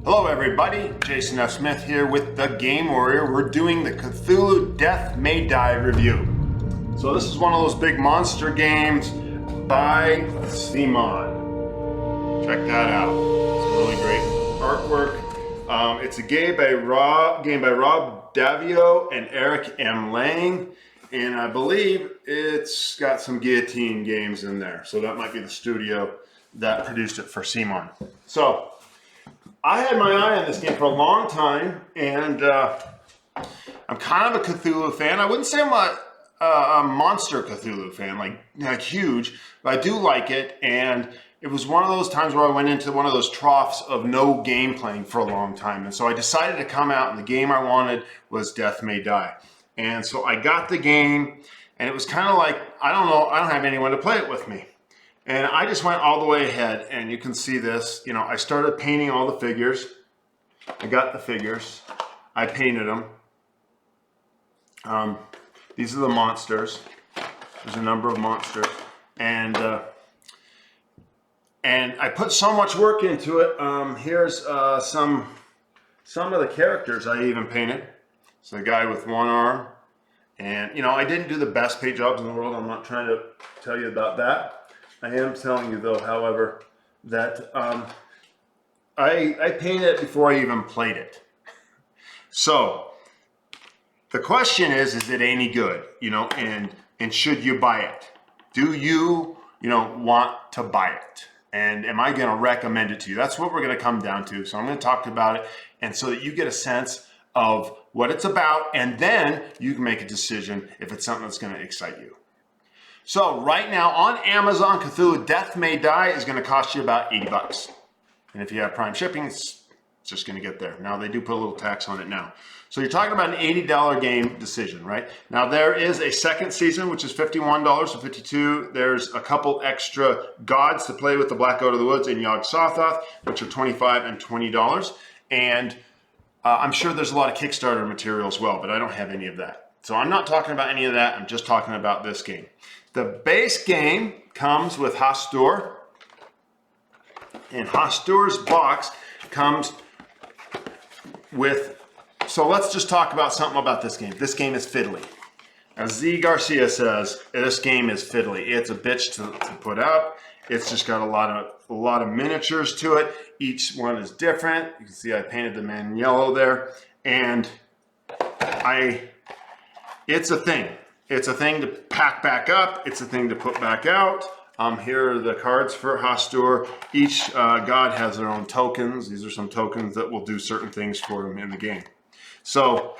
Hello everybody, Jason F. Smith here with The Game Warrior. We're doing the Cthulhu Death May Die review. So this is one of those big monster games by CMON. Check that out. It's really great artwork. It's a game by Rob Davio and Eric M. Lang. And I believe it's got some Guillotine games in there. So that might be the studio that produced it for CMON. So I had my eye on this game for a long time, and I'm kind of a Cthulhu fan. I wouldn't say I'm a monster Cthulhu fan, like huge, but I do like it. And it was one of those times where I went into one of those troughs of no game playing for a long time. And so I decided to come out, and the game I wanted was Death May Die. And so I got the game, and it was kind of like, I don't know, I don't have anyone to play it with me. And I just went all the way ahead, and you can see this. You know, I started painting all the figures. I got the figures. I painted them. These are the monsters. There's a number of monsters. And I put so much work into it. Here's some of the characters I even painted. So the guy with one arm. And, you know, I didn't do the best paint jobs in the world. I'm not trying to tell you about that. I am telling you, though, however, that I painted it before I even played it. So the question is it any good? You know, and should you buy it? Do you want to buy it? And am I going to recommend it to you? That's what we're going to come down to. So I'm going to talk about it, and so that you get a sense of what it's about, and then you can make a decision if it's something that's going to excite you. So right now on Amazon, Cthulhu Death May Die is going to cost you about 80 bucks. And if you have Prime shipping, it's just going to get there. Now they do put a little tax on it now. So you're talking about an $80 game decision, right? Now there is a second season, which is $51 to $52. There's a couple extra gods to play with, the Black Goat of the Woods and Yog-Sothoth, which are $25 and $20. And I'm sure there's a lot of Kickstarter material as well, but I don't have any of that. So I'm not talking about any of that. I'm just talking about this game. The base game comes with Hastur, and Hastur's box comes with, so let's just talk about something about this game. This game is fiddly. As Z Garcia says, this game is fiddly. It's a bitch to put up. It's just got a lot of miniatures to it. Each one is different. You can see I painted the man in yellow there, and it's a thing. It's a thing to pack back up. It's a thing to put back out. Here are the cards for Hastur. Each god has their own tokens. These are some tokens that will do certain things for them in the game. So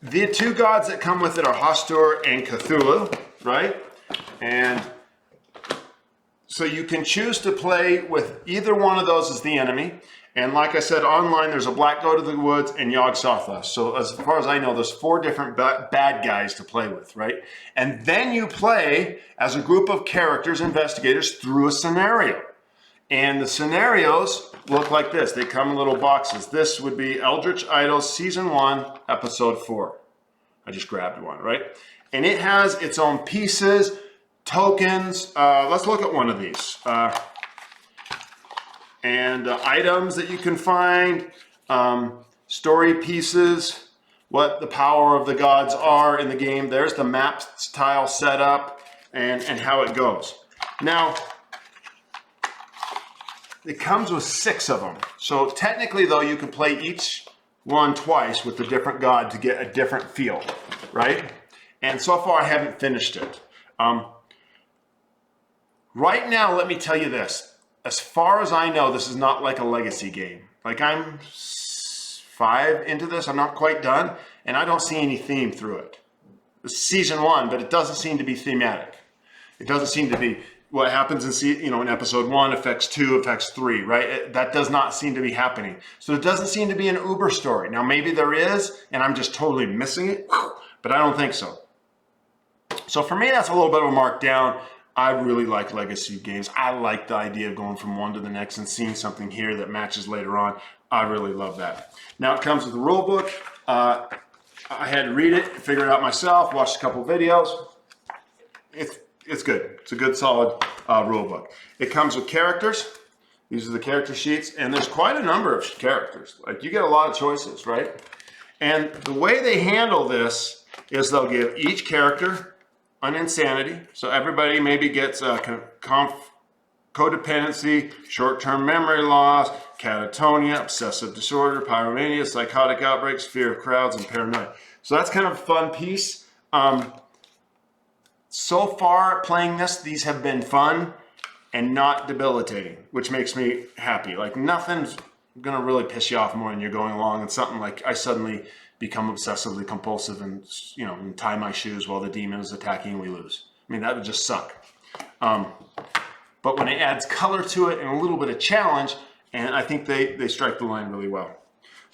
the two gods that come with it are Hastur and Cthulhu, right? And so you can choose to play with either one of those as the enemy. And like I said, online, there's a Black Goat of the Woods and Yog-Sothoth. So as far as I know, there's 4 different bad guys to play with, right? And then you play as a group of characters, investigators, through a scenario. And the scenarios look like this. They come in little boxes. This would be Eldritch Idols Season 1, Episode 4. I just grabbed one, right? And it has its own pieces, tokens. Let's look at one of these. And items that you can find, story pieces, what the power of the gods are in the game. There's the map tile setup and how it goes. Now, it comes with 6 of them. So technically, though, you can play each one twice with a different god to get a different feel, right? And so far, I haven't finished it. Right now, let me tell you this. As far as I know, this is not like a legacy game. Like, I'm 5 into this, I'm not quite done, and I don't see any theme through it. It's season 1, but it doesn't seem to be thematic. It doesn't seem to be what happens in episode 1 affects 2, affects 3, right? That does not seem to be happening. So it doesn't seem to be an uber story. Now, maybe there is, and I'm just totally missing it, but I don't think so. So for me, that's a little bit of a mark down. I really like legacy games. I like the idea of going from one to the next and seeing something here that matches later on. I really love that. Now it comes with a rule book. I had to read it, figure it out myself, watched a couple videos. It's good. It's a good, solid rule book. It comes with characters. These are the character sheets, and there's quite a number of characters. Like, you get a lot of choices, right? And the way they handle this is they'll give each character an insanity. So everybody maybe gets a codependency, short-term memory loss, catatonia, obsessive disorder, pyromania, psychotic outbreaks, fear of crowds, and paranoia. So that's kind of a fun piece. So far playing this, these have been fun and not debilitating, which makes me happy. Like, nothing's gonna really piss you off more than you're going along and something like I suddenly become obsessively compulsive and, you know, and tie my shoes while the demon is attacking and we lose. I mean, that would just suck. But when it adds color to it and a little bit of challenge, and I think they strike the line really well.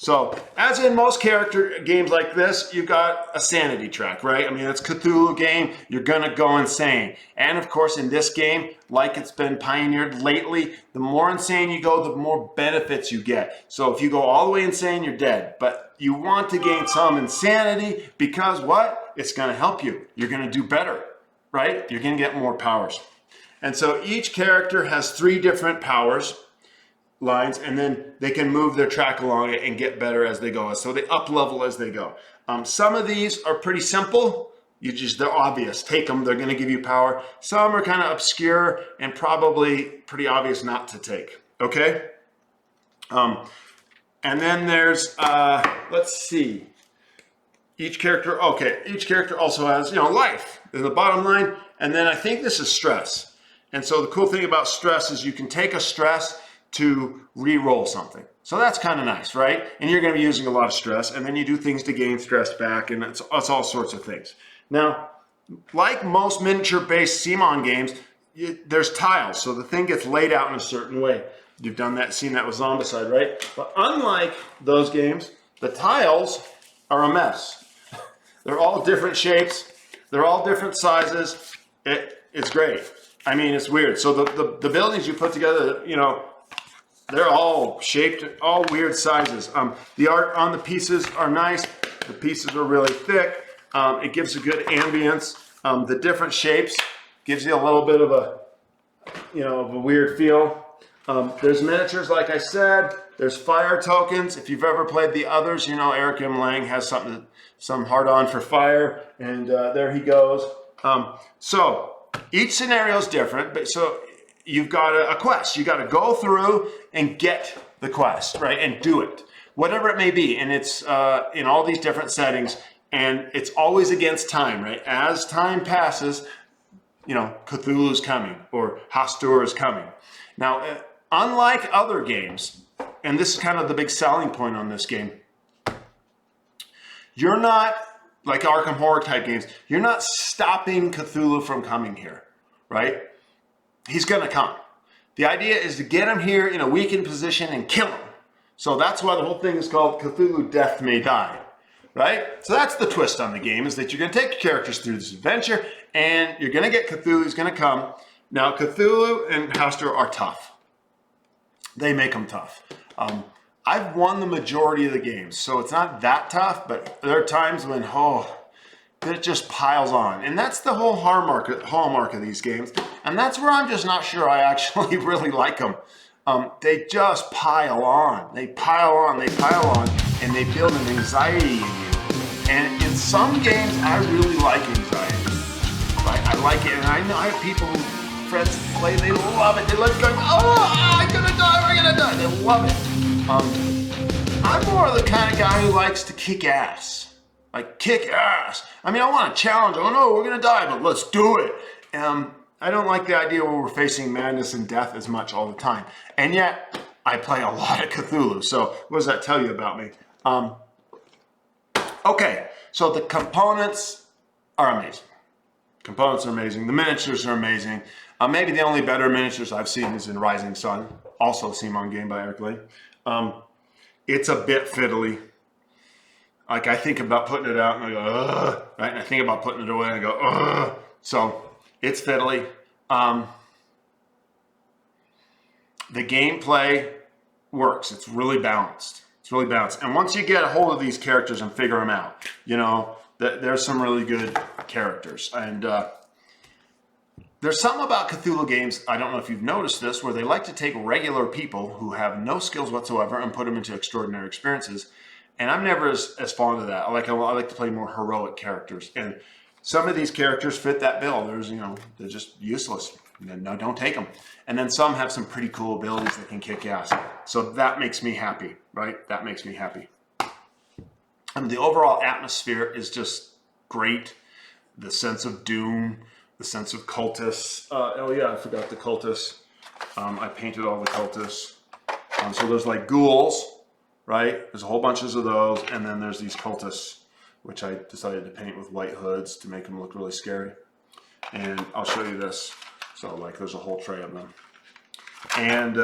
So, as in most character games like this, you've got a sanity track, right? I mean, it's a Cthulhu game, you're gonna go insane. And of course, in this game, like it's been pioneered lately, the more insane you go, the more benefits you get. So if you go all the way insane, you're dead. But you want to gain some insanity because what? It's gonna help you. You're gonna do better, right? You're gonna get more powers. And so each character has 3 different powers lines, and then they can move their track along it and get better as they go. So they up level as they go. Some of these are pretty simple. They're obvious. Take them, they're gonna give you power. Some are kind of obscure and probably pretty obvious not to take, okay? And then there's, let's see. Each character also has, you know, life in the bottom line. And then I think this is stress. And so the cool thing about stress is you can take a stress to re-roll something. So that's kind of nice, right? And you're going to be using a lot of stress, and then you do things to gain stress back, and it's all sorts of things. Now, like most miniature-based CMON games, there's tiles, so the thing gets laid out in a certain way. You've seen that with Zombicide, right? But unlike those games, the tiles are a mess. They're all different shapes. They're all different sizes. It's great. I mean, it's weird. So the buildings you put together, you know, they're all shaped, all weird sizes. The art on the pieces are nice. The pieces are really thick. It gives a good ambience. The different shapes gives you a little bit of a, you know, of a weird feel. There's miniatures, like I said. There's fire tokens. If you've ever played the others, you know Eric M. Lang has some hard-on for fire, and there he goes. So each scenario is different, but so you've got a quest. You got to go through and get the quest, right, and do it, whatever it may be. And it's in all these different settings, and it's always against time, right? As time passes, you know, Cthulhu is coming or Hastur is coming. Now, unlike other games, and this is kind of the big selling point on this game, you're not, like Arkham Horror type games, you're not stopping Cthulhu from coming here, right? He's gonna come. The idea is to get him here in a weakened position and kill him. So that's why the whole thing is called Cthulhu Death May Die, right? So that's the twist on the game, is that you're gonna take your characters through this adventure and you're gonna get Cthulhu, he's gonna come. Now Cthulhu and Hastur are tough. They make them tough. I've won the majority of the games, so it's not that tough, but there are times when, it just piles on. And that's the whole hallmark of these games. And that's where I'm just not sure I actually really like them. They just pile on. They pile on, and they build an anxiety in you. And in some games, I really like anxiety. Right? I like it, and I know I have people friends play, they love it. They love going, I'm gonna die, we're gonna die. They love it. I'm more the kind of guy who likes to kick ass. Like, kick ass. I mean, I want to challenge. Oh no, we're gonna die, but let's do it. I don't like the idea where we're facing madness and death as much all the time. And yet, I play a lot of Cthulhu. So what does that tell you about me? Okay, so the components are amazing. Components are amazing. The miniatures are amazing. Maybe the only better miniatures I've seen is in Rising Sun, also a CMON game by Eric Lang. It's a bit fiddly. Like, I think about putting it out and I go, ugh, right? And I think about putting it away and I go, ugh. So it's fiddly. The gameplay works. It's really balanced. It's really balanced. And once you get a hold of these characters and figure them out, you know, there's some really good characters. And There's something about Cthulhu games, I don't know if you've noticed this, where they like to take regular people who have no skills whatsoever and put them into extraordinary experiences. And I'm never as fond of that. I like to play more heroic characters. And some of these characters fit that bill. They're just useless. No, don't take them. And then some have some pretty cool abilities that can kick ass. So that makes me happy, right? That makes me happy. And the overall atmosphere is just great. The sense of doom, the sense of cultists. Oh yeah, I forgot the cultists. I painted all the cultists. So there's like ghouls, right? There's a whole bunches of those. And then there's these cultists, which I decided to paint with white hoods to make them look really scary. And I'll show you this. So like there's a whole tray of them. And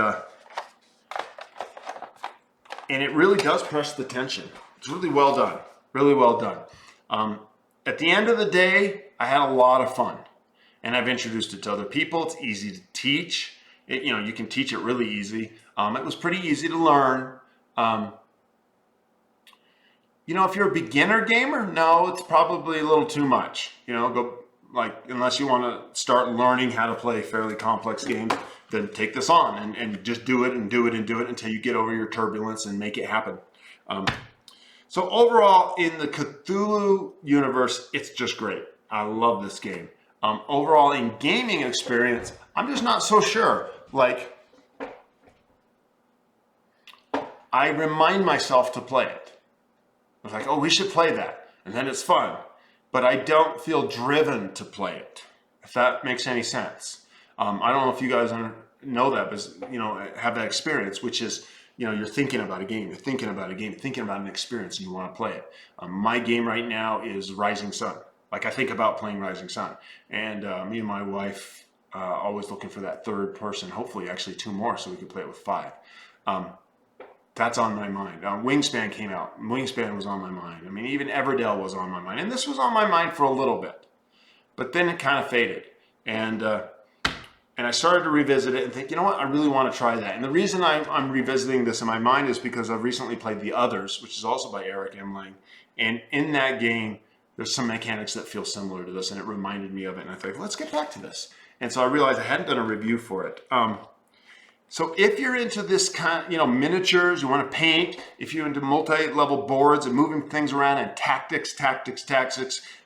it really does press the tension. It's really well done. Really well done. At the end of the day, I had a lot of fun. And I've introduced it to other people. It's easy to teach. You can teach it really easy. It was pretty easy to learn. If you're a beginner gamer, no, it's probably a little too much. Unless you want to start learning how to play fairly complex games, then take this on and just do it and do it and do it until you get over your turbulence and make it happen. So overall, in the Cthulhu universe, it's just great. I love this game. Overall, in gaming experience, I'm just not so sure. Like, I remind myself to play it. I was like, oh, we should play that. And then it's fun. But I don't feel driven to play it, if that makes any sense. I don't know if you guys know that, but, have that experience, which is, you're thinking about a game, you're thinking about an experience, and you want to play it. My game right now is Rising Sun. Like, I think about playing Rising Sun. And me and my wife always looking for that third person, hopefully actually 2 more so we could play it with 5. That's on my mind. Wingspan came out. Wingspan was on my mind. I mean, even Everdell was on my mind. And this was on my mind for a little bit. But then it kind of faded. And I started to revisit it and think, you know what? I really want to try that. And the reason I'm revisiting this in my mind is because I've recently played The Others, which is also by Eric Emling. And in that game, there's some mechanics that feel similar to this, and it reminded me of it. And I thought, let's get back to this. And so I realized I hadn't done a review for it. So if you're into this kind, miniatures, you want to paint, if you're into multi-level boards and moving things around and tactics,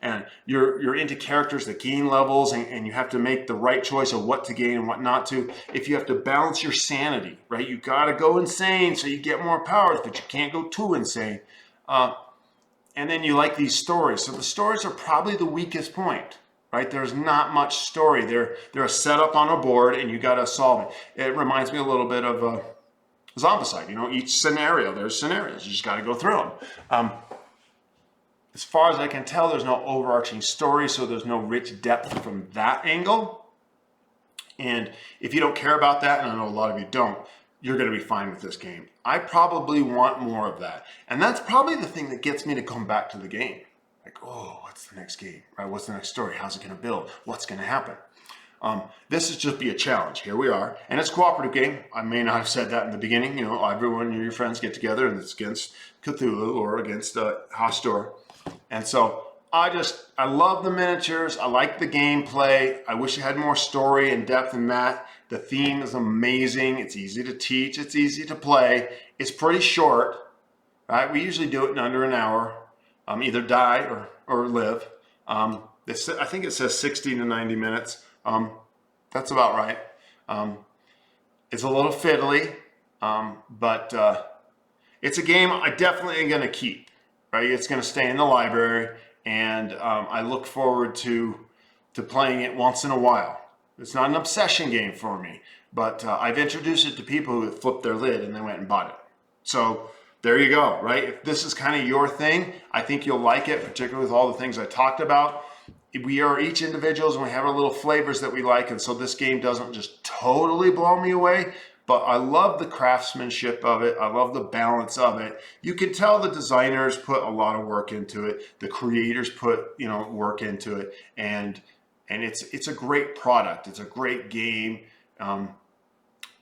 and you're into characters that gain levels and you have to make the right choice of what to gain and what not to, if you have to balance your sanity, right? You got to go insane so you get more powers, but you can't go too insane. And then you like these stories. So the stories are probably the weakest point. Right? There's not much story. They're a setup on a board and you got to solve it. It reminds me a little bit of Zombicide. Each scenario, there's scenarios. You just got to go through them. As far as I can tell, there's no overarching story, so there's no rich depth from that angle. And if you don't care about that, and I know a lot of you don't, you're going to be fine with this game. I probably want more of that. And that's probably the thing that gets me to come back to the game. Like, oh, what's the next game, right? What's the next story? How's it going to build? What's going to happen? This is just be a challenge. Here we are. And it's a cooperative game. I may not have said that in the beginning. Everyone, your friends get together and it's against Cthulhu or against Hastur. And so I love the miniatures. I like the gameplay. I wish it had more story and depth than that. The theme is amazing. It's easy to teach. It's easy to play. It's pretty short, right? We usually do it in under an hour. Either die or live. I think it says 60 to 90 minutes. That's about right. It's a little fiddly, but it's a game I definitely am going to keep. Right? It's going to stay in the library, and I look forward to playing it once in a while. It's not an obsession game for me, but I've introduced it to people who have flipped their lid and they went and bought it. So there you go, right? If this is kind of your thing, I think you'll like it, particularly with all the things I talked about. We are each individuals and we have our little flavors that we like, and so this game doesn't just totally blow me away, but I love the craftsmanship of it. I love the balance of it. You can tell the designers put a lot of work into it. The creators put, work into it, and it's a great product. It's a great game.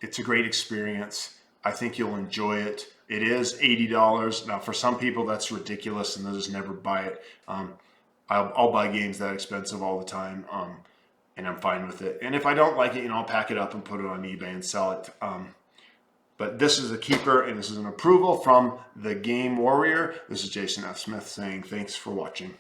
It's a great experience. I think you'll enjoy it. It is $80. Now, for some people, that's ridiculous, and they'll just never buy it. I'll buy games that expensive all the time. and I'm fine with it. And if I don't like it, I'll pack it up and put it on eBay and sell it. But this is a keeper, and this is an approval from the Game Warrior. This is Jason F. Smith saying thanks for watching.